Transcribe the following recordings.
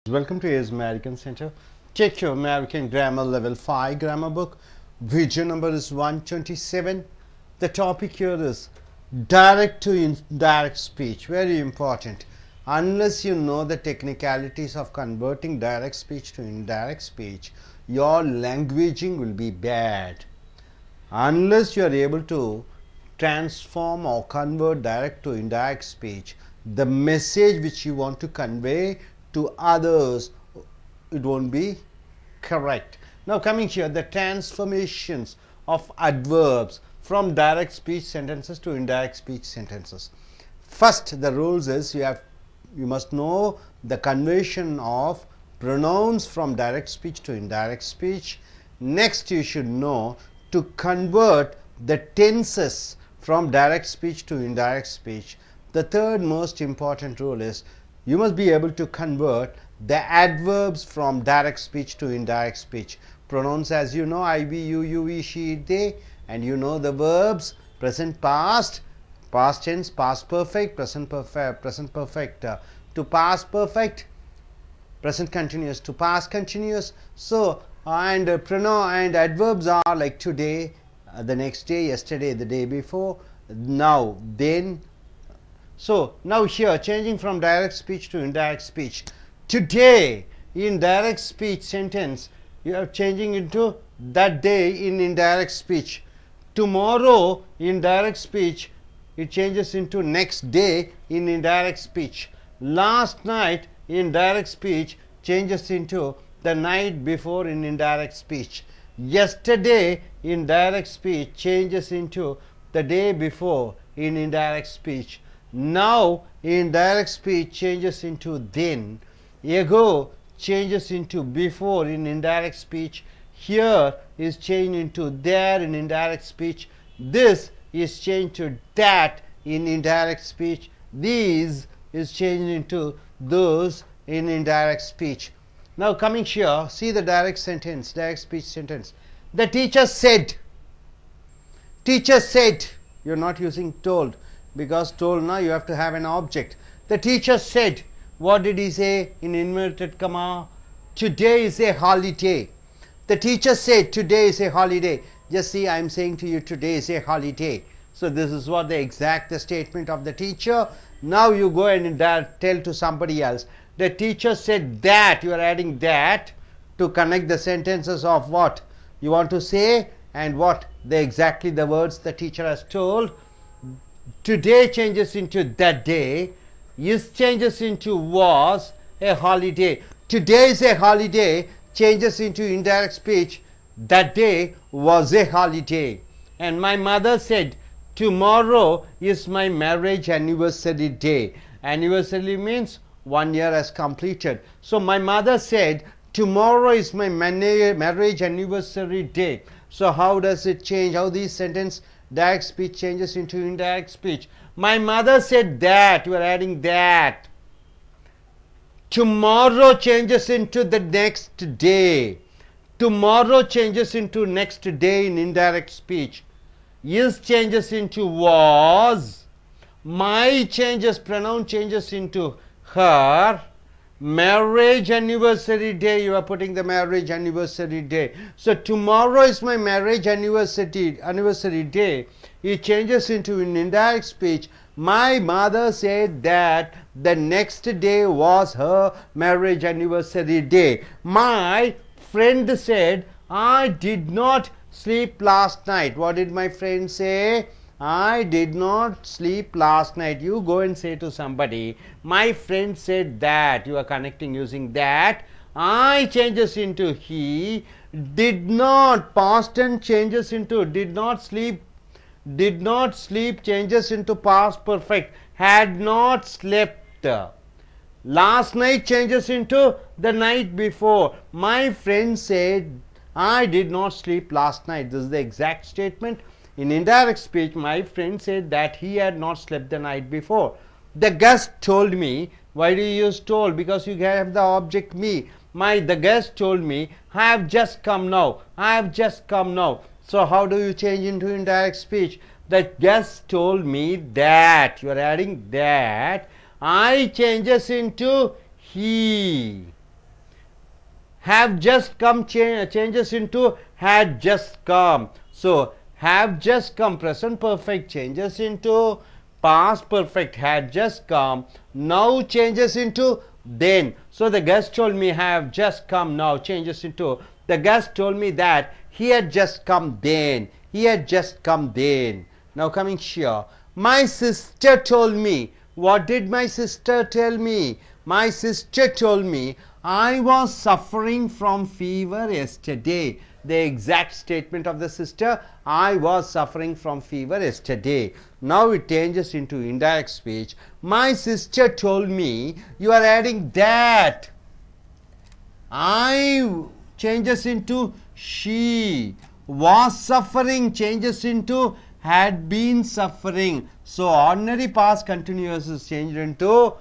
Welcome to AS American Center. Take your American Grammar Level 5 grammar book. Video number is 127. The topic here is direct to indirect speech. Very important. Unless you know the technicalities of converting direct speech to indirect speech, your languaging will be bad. Unless you are able to transform or convert direct to indirect speech, the message which you want to convey to others, it won't be correct. Now coming here, the transformations of adverbs from direct speech sentences to indirect speech sentences. First, the rules is you must know the conversion of pronouns from direct speech to indirect speech. Next, you should know to convert the tenses from direct speech to indirect speech. The third most important rule is you must be able to convert the adverbs from direct speech to indirect speech. Pronouns, as you know, I, we, you, we, she, it, they, and you know the verbs present, past, past tense, past perfect, present perfect, to past perfect, present continuous to past continuous. So and pronoun and adverbs are like today, the next day, yesterday, the day before, now, then. So now here, changing from direct speech to indirect speech. Today, in direct speech sentence, you are changing into that day in indirect speech. Tomorrow, in direct speech, it changes into next day in indirect speech. Last night, in direct speech, changes into the night before in indirect speech. Yesterday, in direct speech, changes into the day before in indirect speech. Now, in direct speech, changes into then. Ago changes into before in indirect speech. Here is changed into there in indirect speech. This is changed to that in indirect speech. These is changed into those in indirect speech. Now coming here, see the direct sentence, direct speech sentence. The teacher said. Teacher said. You are not using told, because told now you have to have an object. The teacher said. What did he say in inverted comma? Today is a holiday. The teacher said today is a holiday. Just see, I am saying to you today is a holiday. So this is what the exact statement of the teacher. Now you go and tell to somebody else. The teacher said that. You are adding that to connect the sentences of what you want to say and what exactly the words the teacher has told. Today changes into that day. Is changes into was a holiday. Today is a holiday changes into indirect speech. That day was a holiday. And my mother said, tomorrow is my marriage anniversary day. Anniversary means 1 year has completed. So my mother said, tomorrow is my marriage anniversary day. So how does it change? How these sentence direct speech changes into indirect speech? My mother said that. You are adding that. Tomorrow changes into the next day. Tomorrow changes into next day in indirect speech. Is changes into was. My changes, pronoun changes into her. Marriage anniversary day, you are putting the marriage anniversary day. So tomorrow is my marriage anniversary day. It changes into an indirect speech. My mother said that the next day was her marriage anniversary day. My friend said, I did not sleep last night. What did my friend say? I did not sleep last night. You go and say to somebody, my friend said that. You are connecting using that. I changes into he. Did not, past tense changes into did not sleep. Did not sleep changes into past perfect. Had not slept. Last night changes into the night before. My friend said, I did not sleep last night. This is the exact statement. In indirect speech, my friend said that he had not slept the night before. The guest told me. Why do you use told? Because you have the object me. The guest told me, I have just come now. I have just come now. So how do you change into indirect speech? The guest told me that. You are adding that. I changes into he. Have just come changes into had just come. So have just come present perfect changes into past perfect had just come. Now changes into then. So the guest told me have just come, now changes into the guest told me that he had just come then. He had just come then. Now coming here. My sister told me. What did my sister tell me? My sister told me I was suffering from fever yesterday. The exact statement of the sister, I was suffering from fever yesterday. Now it changes into indirect speech. My sister told me, you are adding that. I changes into she. Was suffering changes into had been suffering. So ordinary past continuous is changed into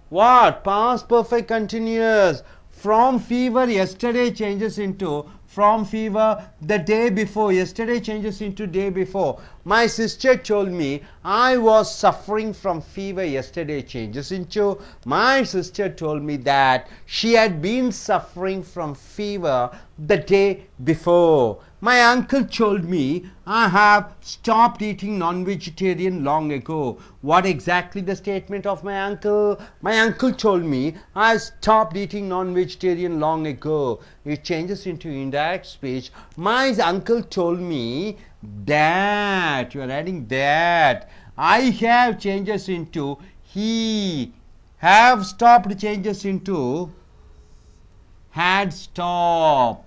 what? Past perfect continuous. From fever yesterday changes into from fever the day before. Yesterday changes into day before. My sister told me I was suffering from fever yesterday changes into my sister told me that she had been suffering from fever the day before. My uncle told me I have stopped eating non-vegetarian long ago. What exactly the statement of my uncle? My uncle told me I stopped eating non-vegetarian long ago. It changes into indirect speech. My uncle told me that. You are adding that. I have changes into he. Have stopped changes into had stopped.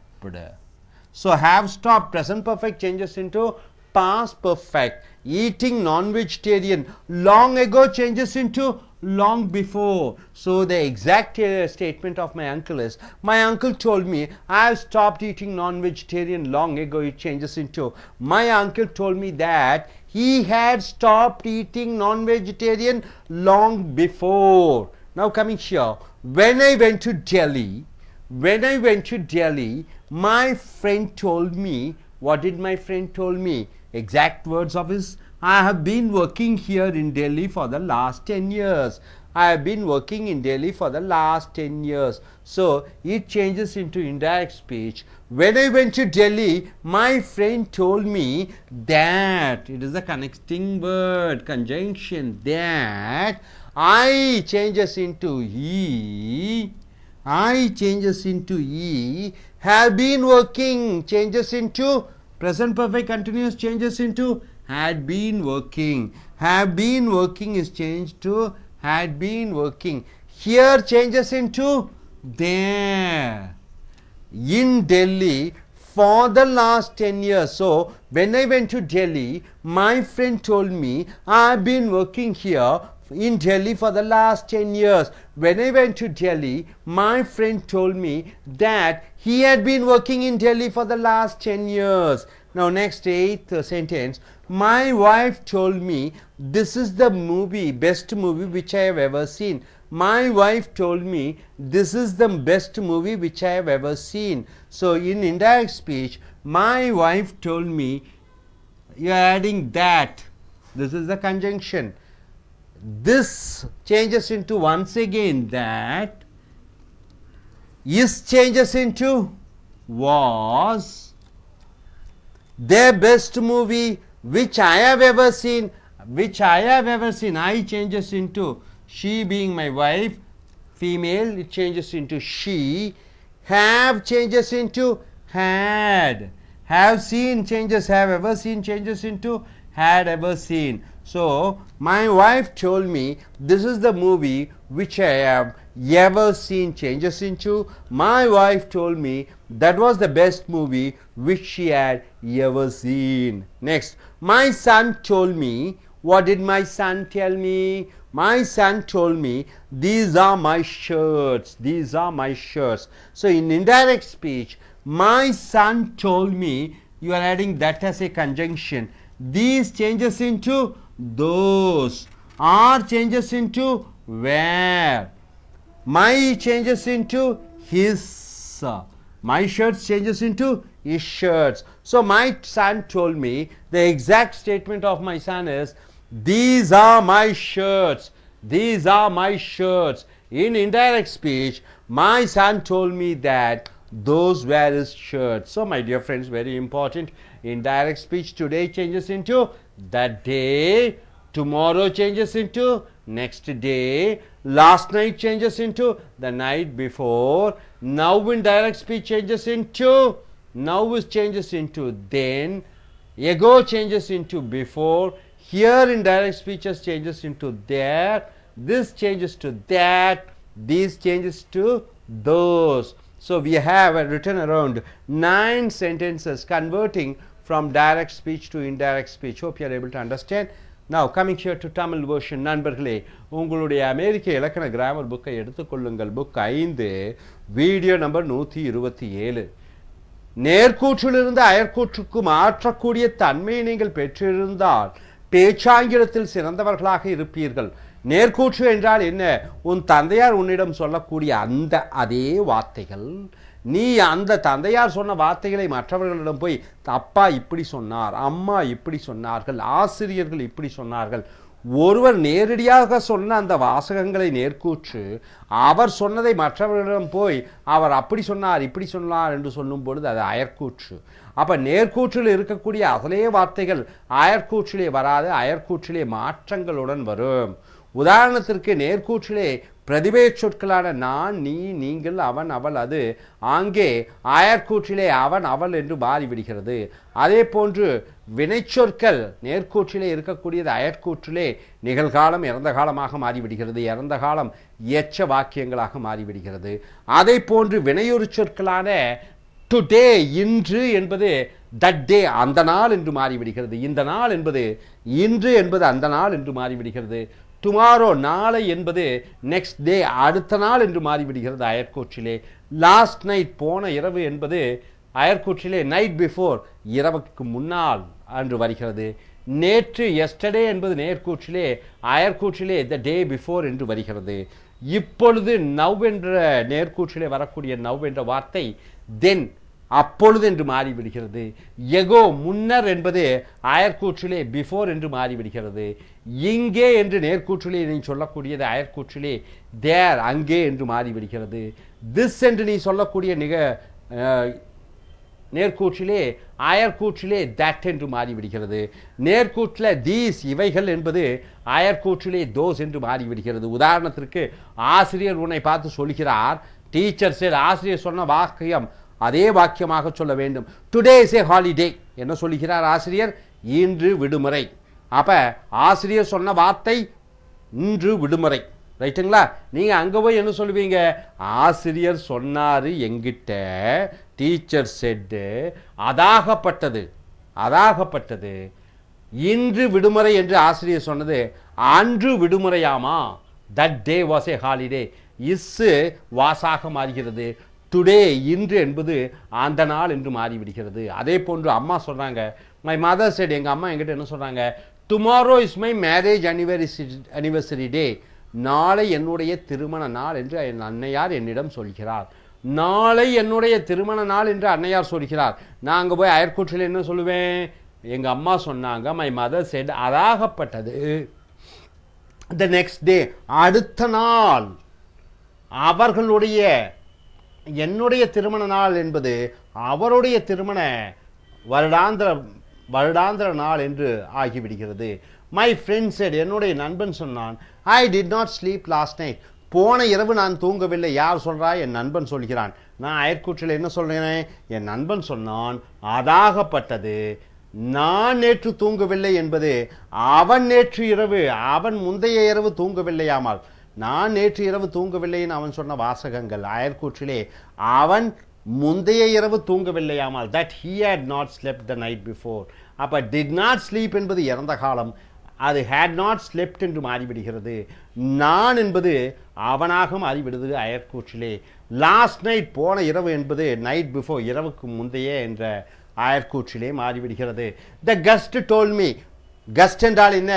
So have stopped present perfect changes into past perfect. Eating non-vegetarian long ago changes into long before. So the exact statement of my uncle is my uncle told me I have stopped eating non-vegetarian long ago. It changes into my uncle told me that he had stopped eating non-vegetarian long before. Now coming here, when I went to Delhi, my friend told me. What did my friend told me? Exact words of his. I have been working here in Delhi for the last 10 years. I have been working in Delhi for the last 10 years. So it changes into indirect speech. When I went to Delhi, my friend told me that. It is a connecting word, conjunction, that. I changes into he. I changes into E. Have been working changes into present perfect continuous changes into had been working. Have been working is changed to had been working. Here changes into there. In Delhi for the last 10 years. So when I went to Delhi, my friend told me I have been working here in Delhi for the last 10 years. When I went to Delhi, my friend told me that he had been working in Delhi for the last 10 years. Now next eighth sentence. My wife told me this is the best movie which I have ever seen. My wife told me this is the best movie which I have ever seen. So in indirect speech, my wife told me, you are adding that. This is the conjunction. This changes into once again that. Is changes into was. Their best movie which I have ever seen. I changes into she being my wife, female, it changes into she. Have changes into had. Have seen changes, have ever seen changes into had ever seen. So my wife told me this is the movie which I have ever seen changes into. My wife told me that was the best movie which she had ever seen. Next, my son told me. What did my son tell me? My son told me these are my shirts. These are my shirts. So in indirect speech, my son told me, you are adding that as a conjunction. These changes into those. Are changes into where. My changes into his. My shirts changes into his shirts. So my son told me, the exact statement of my son is, these are my shirts. These are my shirts. In indirect speech, my son told me that those were his shirts. So my dear friends, very important, indirect speech today changes into that day, tomorrow changes into next day, last night changes into the night before, now indirect speech changes into, now is changes into then, ago changes into before, here indirect speeches changes into there, this changes to that, these changes to those. So we have written around 9 sentences converting from direct speech to indirect speech. Hope you are able to understand. Now coming here to Tamil version, நண்பர்களே உங்களுடைய அமெரிக்க இலக்கண grammar புக்கை எடுத்துக்கொள்ளுங்கள். Book 5 video number 127. நேர்கூற்றிலிருந்து அயற்கூற்றுக்கு மாற்றக்கூடிய தன்மையை நீங்கள் பெற்றிருந்தால் பேச்சாங்கிலத்தில் சிறந்தவர்களாக இருப்பீர்கள். நேர்கூற்று என்றால் என்ன? உன் தந்தையார் உன்னிடம் சொல்லக்கூடிய அந்த அதே வார்த்தைகள், நீ அந்த தந்தையார் சொன்ன வார்த்தைகளை மற்றவர்களிடம் போய் அப்பா இப்படி சொன்னார், அம்மா இப்படி சொன்னார்கள், ஆசிரியர்கள் இப்படி சொன்னார்கள், ஒருவர் நேரடியாக சொன்ன அந்த வாசகங்களை நேர்கூற்று, அவர் சொன்னதை மற்றவர்களிடம் போய் அவர் அப்படி சொன்னார் இப்படி சொன்னார் என்று சொல்லும் பொழுது அது அயற்கூற்று. அப்போ நேர்கூற்றில் இருக்கக்கூடிய அதே வார்த்தைகள் அயற்கூற்றிலே வராது, அயற்கூற்றிலே மாற்றங்களுடன் வரும். உதாரணத்திற்கு நேர்கூற்றிலே பிரதிபெய சொற்களான நான், நீ, நீங்கள், அவன், அவள், அது ஆங்கே அயற்கூற்றிலே அவன், அவள் என்று மாறிவிடுகிறது. அதே போன்று வினைச்சொற்கள் நேர்கூற்றிலே இருக்கக்கூடியது அயற்கூற்றிலே நிகழ்காலம் இறந்த காலமாக மாறிவிடுகிறது, இறந்த காலம் எச்ச வாக்கியங்களாக மாறிவிடுகிறது. அதே போன்று வினையுறு சொற்களான டுடே இன்று என்பது தட் டே அந்த நாள் என்று மாறிவிடுகிறது, இந்த நாள் என்பது இன்று என்பது அந்த நாள் என்று மாறிவிடுகிறது, டுமாரோ நாளை என்பது நெக்ஸ்ட் டே அடுத்த நாள் என்று மாறிவிடுகிறது அயற்கூற்றிலே. லாஸ்ட் நைட் போன இரவு என்பது அயற்கூற்றிலே நைட் பிஃபோர் இரவுக்கு முன்னால் என்று வருகிறது. நேற்று எஸ்டர்டே என்பது நேர்கூற்றிலே அயற்கூற்றிலே த டே பிஃபோர் என்று வருகிறது. இப்பொழுது நவ் என்ற நேர்கூற்றிலே வரக்கூடிய நவ் என்ற வார்த்தை தென் அப்பொழுது என்று மாறிவிடுகிறது. எகோ முன்னர் என்பது அயற்கூற்றிலே பிஃபோர் என்று மாறிவிடுகிறது. இங்கே என்று நேர்கூற்றிலே நீ சொல்லக்கூடியது அயற்கூற்றிலே தேர் அங்கே என்று மாறிவிடுகிறது. திஸ் என்று நீ சொல்லக்கூடிய நேர்கூற்றிலே அயற்கூற்றிலே தட் என்று மாறிவிடுகிறது. நேர்கூற்றில் தீஸ் இவைகள் என்பது அயற்கூற்றிலே தோஸ் என்று மாறிவிடுகிறது. உதாரணத்திற்கு ஆசிரியர் உன்னை பார்த்து சொல்கிறார், டீச்சர் said, ஆசிரியர் சொன்ன வாக்கியம் அதே வாக்கியமாக சொல்ல வேண்டும். Today is a holiday. என்ன சொல்லுகிறார் ஆசிரியர்? இன்று விடுமுறை. அப்போ ஆசிரியர் சொன்ன வார்த்தை இன்று விடுமுறை, ரைட்டுங்களா? நீங்கள் அங்கே போய் என்ன சொல்லுவீங்க? ஆசிரியர் சொன்னார் எங்கிட்ட, டீச்சர் செட்டு, அதாகப்பட்டது அதாகப்பட்டது இன்று விடுமுறை என்று ஆசிரியர் சொன்னது அன்று விடுமுறையாமா? That day was a holiday. Is வாசாக மாறுகிறது. டுடே இன்று என்பது அந்த நாள் என்று மாறிவிடுகிறது. அதே போன்று அம்மா சொல்கிறாங்க, மை மதர் செட், எங்கள் அம்மா என்கிட்ட என்ன சொல்கிறாங்க? Tomorrow is my marriage anniversary day. நாளை என்னுடைய திருமண நாள் என்று என் அன்னையார் என்னிடம் சொல்கிறார். நாளை என்னுடைய திருமண நாள் என்று அன்னையார் சொல்கிறார். நான் அங்கே போய் அயற்கூற்றில் என்ன சொல்லுவேன்? எங்கள் அம்மா சொன்னாங்க, மை மதர் செட், அதாகப்பட்டது த நெக்ஸ்ட் டே அடுத்த நாள். அவர்களுடைய என்னுடைய திருமண நாள் என்பது அவருடைய திருமண வருடாந்திர நாள் என்று ஆகிவிடுகிறது. மை ஃப்ரெண்ட் செட், என்னுடைய நண்பன் சொன்னான், I did not sleep last night, போன இரவு நான் தூங்கவில்லை. யார் சொல்கிறா? என் நண்பன் சொல்கிறான். நான் அயற்கூற்றில் என்ன சொல்கிறேன்? என் நண்பன் சொன்னான் அதாகப்பட்டது. நான் நேற்று தூங்கவில்லை என்பது அவன் நேற்று இரவு, அவன் முந்தைய இரவு தூங்கவில்லையாமல், நான் நேற்று இரவு தூங்கவில்லைன்னு அவன் சொன்ன வாசகங்கள் அயற்கூற்றிலே அவன் முந்தைய இரவு தூங்கவில்லையாமல், that he had not slept the night before. அப்போ did not sleep என்பது இறந்த காலம், அது had not slept என்று மாறிவிடுகிறது. நான் என்பது அவனாக மாறிவிடுது அயற்கூற்றிலே. லாஸ்ட் நைட் போன இரவு என்பது நைட் பிஃபோர் இரவுக்கு முந்தைய என்ற அயற்கூற்றிலே மாறிவிடுகிறது. த கஸ்ட் டோல் மீ. கஸ்ட் என்றால் என்ன?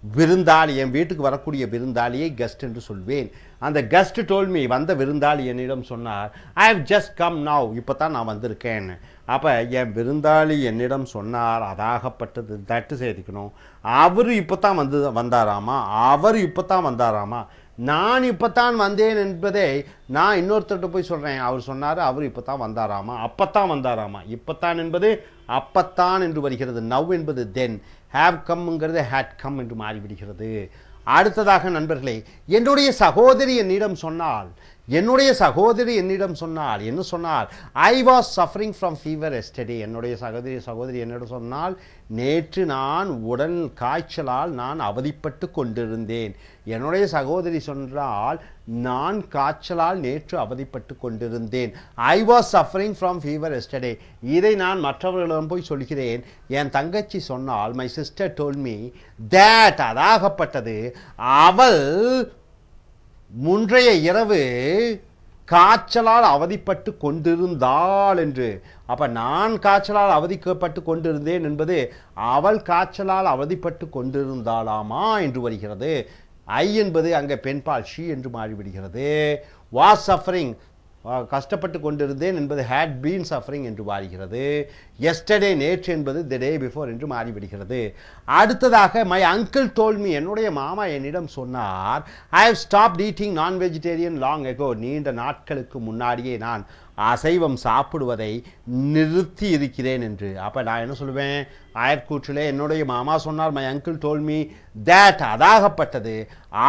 விருந்தாளி. என் வீட்டுக்கு வரக்கூடிய விருந்தாளியை கஸ்ட் என்று சொல்வேன். அந்த கஸ்ட் டோல் மீ, வந்த விருந்தாளி என்னிடம் சொன்னார், I have just come now, இப்போ தான் நான் வந்திருக்கேன். அப்போ என் விருந்தாளி என்னிடம் சொன்னார் அதாகப்பட்டது, தட்டு சேர்த்துக்கணும். அவர் இப்போ தான் வந்தாராமா, அவர் இப்போ தான் வந்தாராமா. நான் இப்போத்தான் வந்தேன் என்பதை நான் இன்னொருத்தர்கிட்ட போய் சொல்கிறேன், அவர் சொன்னார் அவர் இப்போ தான் வந்தாராமா, அப்பத்தான் வந்தாராமா. இப்போத்தான் என்பது அப்பத்தான் என்று வருகிறது. நவ் என்பது தென், ஹேவ் கம்ங்கிறது ஹேட் கம் என்று மாறிவிடுகிறது. அடுத்ததாக நண்பர்களே, என்னுடைய சகோதரி என்னிடம் சொன்னால் என்ன சொன்னால், ஐ was suffering from fever yesterday. என்னுடைய சகோதரி என்னிடம் சொன்னால், நேற்று நான் உடல் காய்ச்சலால் நான் அவதிப்பட்டு கொண்டிருந்தேன். என்னுடைய சகோதரி சொன்னால், நான் காய்ச்சலால் நேற்று அவதிப்பட்டு கொண்டிருந்தேன். I was suffering from fever yesterday. இதை நான் மற்றவர்களிடம் போய் சொல்கிறேன். என் தங்கச்சி சொன்னால், my sister told me that, அதாகப்பட்டது, அவள் முன்றைய இரவு காய்ச்சலால் அவதிப்பட்டு கொண்டிருந்தாள் என்று. அப்போ நான் காய்ச்சலால் அவதிப்பட்டு கொண்டிருந்தேன் என்பது அவள் காய்ச்சலால் அவதிப்பட்டு கொண்டிருந்தாளாமா என்று வருகிறது. ஐ என்பது அங்கே பெண்பால், ஷீ என்று மாறிவிடுகிறது. வாஸ் சஃபரிங், கஷ்டப்பட்டு கொண்டிருந்தேன் என்பது ஹேட் பீன் சஃபரிங் என்று மாறுகிறது. எஸ்டர்டே, நேற்று என்பது தி டே பிஃபோர் என்று மாறிவிடுகிறது. அடுத்ததாக மை அங்கிள் டோல்ட் மீ, என்னுடைய மாமா என்னிடம் சொன்னார், ஐ ஹவ் ஸ்டாப்ட் ஈட்டிங் நான் வெஜிடேரியன் லாங் எகோ, நீண்ட நாட்களுக்கு முன்னாடியே நான் அசைவம் சாப்பிடுவதை நிறுத்தி இருக்கிறேன் என்று. அப்போ நான் என்ன சொல்லுவேன், அயற்கூற்றிலே என்னுடைய மாமா சொன்னார், my uncle told me that, அதாகப்பட்டது,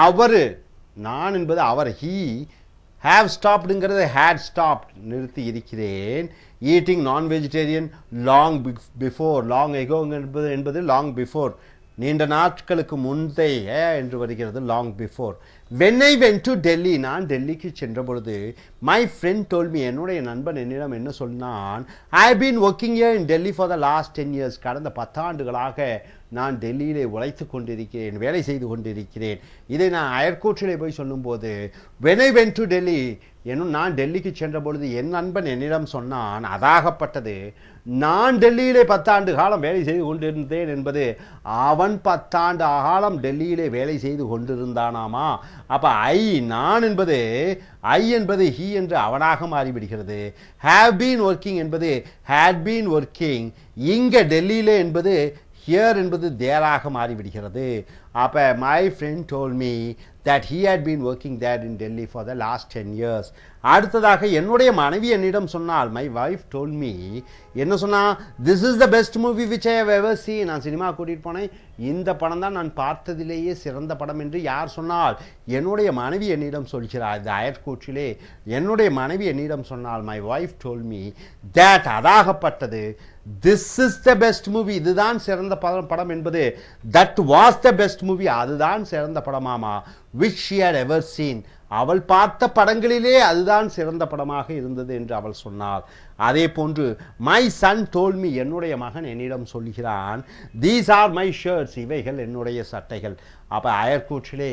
அவர், நான் என்பது அவர், ஹீ, have stoppedங்கிறது had stopped, நிறுத்தி இருக்கிறேன். ஈட்டிங் நான் vegetarian long before, long ago என்பது லாங் பிஃபோர், நீண்ட நாட்களுக்கு முந்தைய என்று வருகிறது, long before. when I went to Delhi, நான் டெல்லிக்கு சென்ற பொழுது, my friend told me, என்னுடைய நண்பன் என்னிடம் என்ன சொன்னான், I have been working here in Delhi for the last 10 years, கடந்த 10 ஆண்டுகளாக நான் டெல்லியிலே உழைத்து கொண்டிருக்கிறேன், வேலை செய்து கொண்டிருக்கிறேன். இதை நான் அயற்கூற்றிலே போய் சொல்லும்போது, when I went to Delhi, நான் டெல்லிக்கு சென்ற பொழுது என் நண்பன் என்னிடம் சொன்னான், அதாகப்பட்டது, நான் டெல்லியிலே 10 ஆண்டு காலம் வேலை செய்து கொண்டிருந்தேன் என்பது அவன் 10 ஆண்டு காலம் டெல்லியிலே வேலை செய்து கொண்டிருந்தானாமா. அப்போ நான் என்பது ஐ என்பது ஹீ என்று அவனாக மாறிவிடுகிறது. ஹேவ் பீன் ஒர்க்கிங் என்பது ஹேட் பீன் ஒர்க்கிங், இங்கே டெல்லியிலே என்பது ஹியர் என்பது தேராக மாறிவிடுகிறது. அப்போ my friend told me that he had been working there in Delhi for the last 10 years. அடுத்ததாக என்னுடைய மனைவி என்னிடம் சொன்னால், my wife told me, என்ன சொன்னா, this is the best movie which I have ever seen. நான் சினிமா கூட்டிகிட்டு போனேன், இந்த படம் தான் நான் பார்த்ததிலேயே சிறந்த படம் என்று யார் சொன்னால், என்னுடைய மனைவி என்னிடம் சொல்கிறார். இந்த அயற்கூற்றிலே என்னுடைய மனைவி என்னிடம் சொன்னால், my wife told me that, Athagappattathu, this is the best movie, இதுதான் சிறந்த படம் என்பது that was the best movie, அதுதான் சிறந்த படமாமா, which she had ever seen, அவள் பார்த்த படங்களிலே அதுதான் சிறந்த படமாக இருந்தது என்று அவள் சொன்னாள். அதே போன்று மை சன் டோல்ட் மீ, என்னுடைய மகன் என்னிடம் சொல்கிறான், தீஸ் ஆர் மை ஷர்ட்ஸ், இவைகள் என்னுடைய சட்டைகள். அப்போ அயற்கூற்றிலே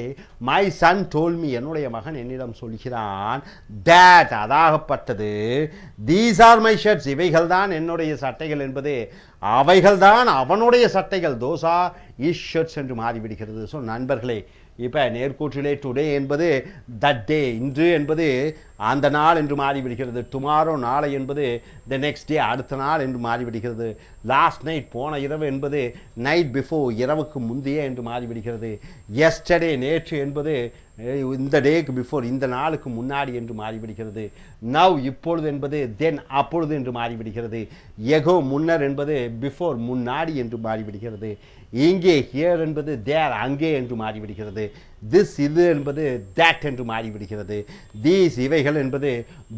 மை சன் டோல்ட் மீ, என்னுடைய மகன் என்னிடம் சொல்கிறான், தட், அதாகப்பட்டது, தீஸ் ஆர் மை ஷர்ட்ஸ், இவைகள் தான் என்னுடைய சட்டைகள் என்பது அவைகள் தான் அவனுடைய சட்டைகள், தோஸ் ஆர் இஸ் ஷர்ட்ஸ் என்று மாறிவிடுகிறது. ஸோ நண்பர்களே, இப்போ நேர்கூற்றிலே டுடே என்பது தட் டே, இன்று என்பது அந்த நாள் என்று மாறிவிடுகிறது. டுமாரோ, நாளை என்பது த நெக்ஸ்ட் டே, அடுத்த நாள் என்று மாறிவிடுகிறது. லாஸ்ட் நைட், போன இரவு என்பது நைட் பிஃபோர், இரவுக்கு முந்தைய என்று மாறிவிடுகிறது. எஸ்டர்டே, நேற்று என்பது இந்த டேக்கு பிஃபோர், இந்த நாளுக்கு முன்னாடி என்று மாறிவிடுகிறது. நவ், இப்பொழுது என்பது தென், அப்பொழுது என்று மாறிவிடுகிறது. எகோ, முன்னர் என்பது பிஃபோர், முன்னாடி என்று மாறிவிடுகிறது. இங்கே, ஹியர் என்பது தேர், அங்கே என்று மாறிவிடுகிறது. திஸ், இது என்பது தேட் என்று மாறிவிடுகிறது. தீஸ், இவைகள் என்பது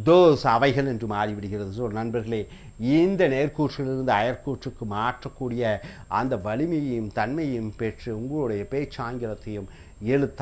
தோஸ், அவைகள் என்று மாறிவிடுகிறது. ஸோ நண்பர்களே, இந்த நேர்கூற்றிலிருந்து அயற்கூற்றுக்கு மாற்றக்கூடிய அந்த வலிமையையும் தன்மையையும் பெற்று உங்களுடைய பேச்சாங்கிலத்தையும் எழுத்தான்